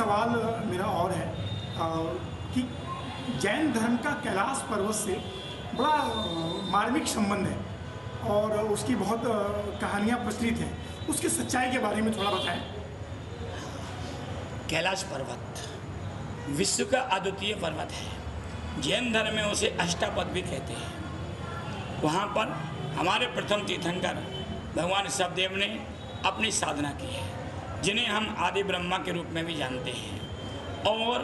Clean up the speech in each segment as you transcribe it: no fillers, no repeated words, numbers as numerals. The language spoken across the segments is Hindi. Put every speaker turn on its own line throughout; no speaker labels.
सवाल मेरा और है कि जैन धर्म का कैलाश पर्वत से बड़ा मार्मिक संबंध है और उसकी बहुत कहानियाँ प्रचलित हैं, उसकी सच्चाई के बारे में थोड़ा बताएं।
कैलाश पर्वत विश्व का अद्वितीय पर्वत है। जैन धर्म में उसे अष्टापद भी कहते हैं। वहाँ पर हमारे प्रथम तीर्थंकर भगवान ऋषभदेव ने अपनी साधना की है, जिन्हें हम आदि ब्रह्मा के रूप में भी जानते हैं, और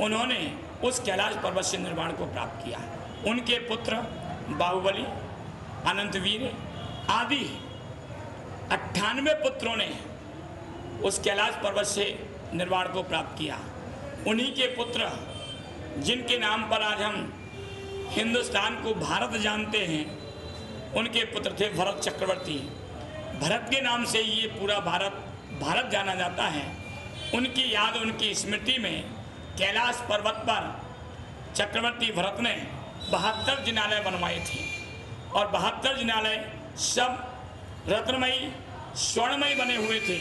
उन्होंने उस कैलाश पर्वत से निर्वाण को प्राप्त किया। उनके पुत्र बाहुबली, अनंतवीर आदि 98 पुत्रों ने उस कैलाश पर्वत से निर्वाण को प्राप्त किया। उन्हीं के पुत्र, जिनके नाम पर आज हम हिंदुस्तान को भारत जानते हैं, उनके पुत्र थे भरत चक्रवर्ती। भरत के नाम से ये पूरा भारत जाना जाता है। उनकी याद, उनकी स्मृति में कैलाश पर्वत पर चक्रवर्ती भरत ने 72 जिनालय बनवाए थे, और 72 जिनालय सब रत्नमयी स्वर्णमयी बने हुए थे।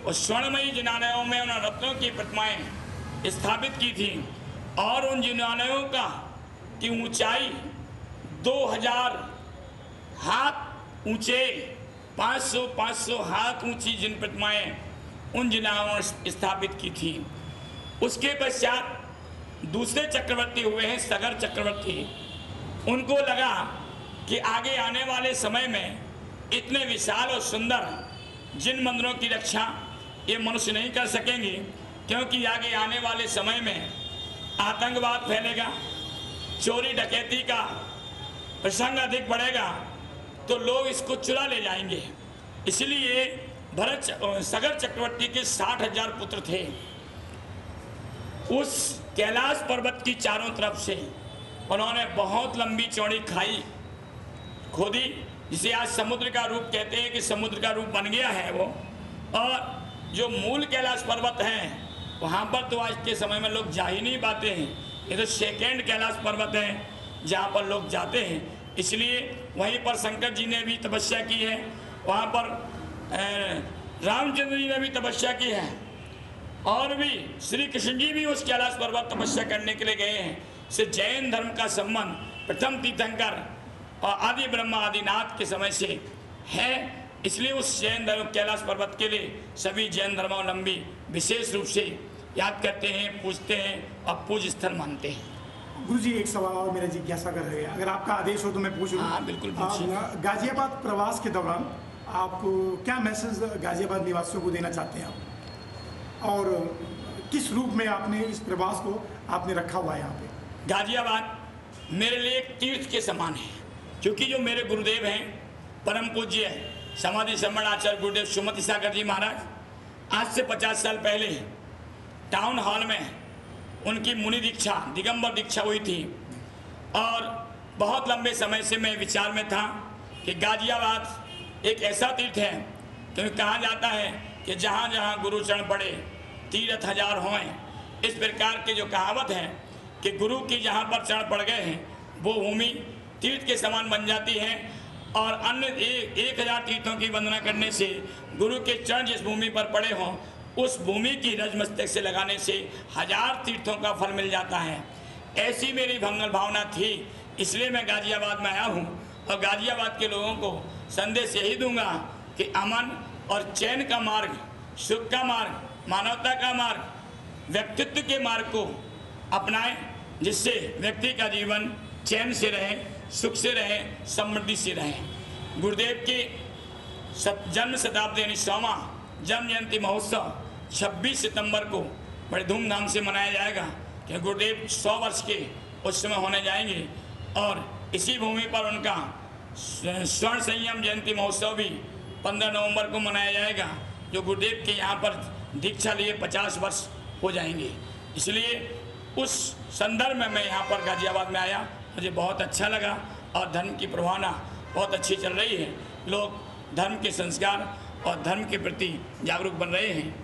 और स्वर्णमयी जिनालयों में उन्होंने रत्नों की प्रतिमाएं स्थापित की थी, और उन जिनालयों की ऊंचाई 2000 हाथ ऊंचे, 500 हाथ ऊंची जिन प्रतिमाएं उन जिनालयों ने स्थापित की थी। उसके पश्चात दूसरे चक्रवर्ती हुए हैं सगर चक्रवर्ती। उनको लगा कि आगे आने वाले समय में इतने विशाल और सुंदर जिन मंदिरों की रक्षा ये मनुष्य नहीं कर सकेंगे, क्योंकि आगे आने वाले समय में आतंकवाद फैलेगा, चोरी डकैती का प्रसंग अधिक बढ़ेगा, तो लोग इसको चुरा ले जाएंगे। इसलिए सगर चक्रवर्ती के 60,000 पुत्र थे। उस कैलाश पर्वत की चारों तरफ से उन्होंने बहुत लंबी चौड़ी खाई खोदी, जिसे आज समुद्र का रूप कहते हैं, कि समुद्र का रूप बन गया है वो। और जो मूल कैलाश पर्वत है, वहाँ पर तो आज के समय में लोग जा ही नहीं पाते हैं। ये तो सेकेंड कैलाश पर्वत है जहाँ पर लोग जाते हैं। इसलिए वहीं पर शंकर जी ने भी तपस्या की है, वहाँ पर रामचंद्र जी ने भी तपस्या की है, और भी श्री कृष्ण जी भी उस कैलाश पर्वत तपस्या करने के लिए गए हैं। इससे जैन धर्म का संबंध प्रथम तीर्थंकर और आदि ब्रह्मा आदिनाथ के समय से है। इसलिए उस जैन धर्म कैलाश पर्वत के लिए सभी जैन धर्मावलंबी विशेष रूप से याद करते हैं, पूजते हैं और पूज स्थल मानते हैं।
गुरु जी, एक सवाल और मेरा जिज्ञासा कर रहे हैं, अगर आपका आदेश हो तो मैं पूछूं।
हाँ, बिल्कुल पूछिए।
गाजियाबाद प्रवास के दौरान आपको क्या मैसेज गाजियाबाद निवासियों को देना चाहते हैं आप, और किस रूप में आपने इस प्रवास को आपने रखा हुआ है यहाँ पे?
गाजियाबाद मेरे लिए एक तीर्थ के समान है, क्योंकि जो मेरे गुरुदेव हैं परम पूज्य समाधि सम्राट आचार्य गुरुदेव सुमति सागर जी महाराज, आज से 50 साल पहले टाउन हॉल में उनकी मुनि दीक्षा, दिगंबर दीक्षा हुई थी। और बहुत लंबे समय से मैं विचार में था कि गाजियाबाद एक ऐसा तीर्थ है, क्योंकि कहा जाता है कि जहाँ जहाँ गुरु चरण पड़े तीर्थ हजार होएं। इस प्रकार की जो कहावत है कि गुरु की जहाँ पर चरण पड़ गए हैं वो भूमि तीर्थ के समान बन जाती है, और अन्य 1000 तीर्थों की वंदना करने से गुरु के चरण जिस भूमि पर पड़े हों, उस भूमि की रज मस्तक से लगाने से 1000 तीर्थों का फल मिल जाता है। ऐसी मेरी भंगल भावना थी, इसलिए मैं गाजियाबाद में आया हूँ। और गाजियाबाद के लोगों को संदेश यही दूंगा कि अमन और चैन का मार्ग, सुख का मार्ग, मानवता का मार्ग, व्यक्तित्व के मार्ग को अपनाएं, जिससे व्यक्ति का जीवन चैन से रहे, सुख से रहे, समृद्धि से रहे। गुरुदेव की जन्म शताब्दी यानी 100वां जन्म जयंती महोत्सव 26 सितंबर को बड़े धूमधाम से मनाया जाएगा, कि गुरुदेव 100 वर्ष के उस समय होने जाएंगे। और इसी भूमि पर उनका स्वर्ण संयम जयंती महोत्सव भी 15 नवंबर को मनाया जाएगा, जो गुरुदेव के यहाँ पर दीक्षा लिए 50 वर्ष हो जाएंगे। इसलिए उस संदर्भ में मैं यहाँ पर गाजियाबाद में आया, मुझे बहुत अच्छा लगा। और धर्म की प्रभावना बहुत अच्छी चल रही है, लोग धर्म के संस्कार और धर्म के प्रति जागरूक बन रहे हैं।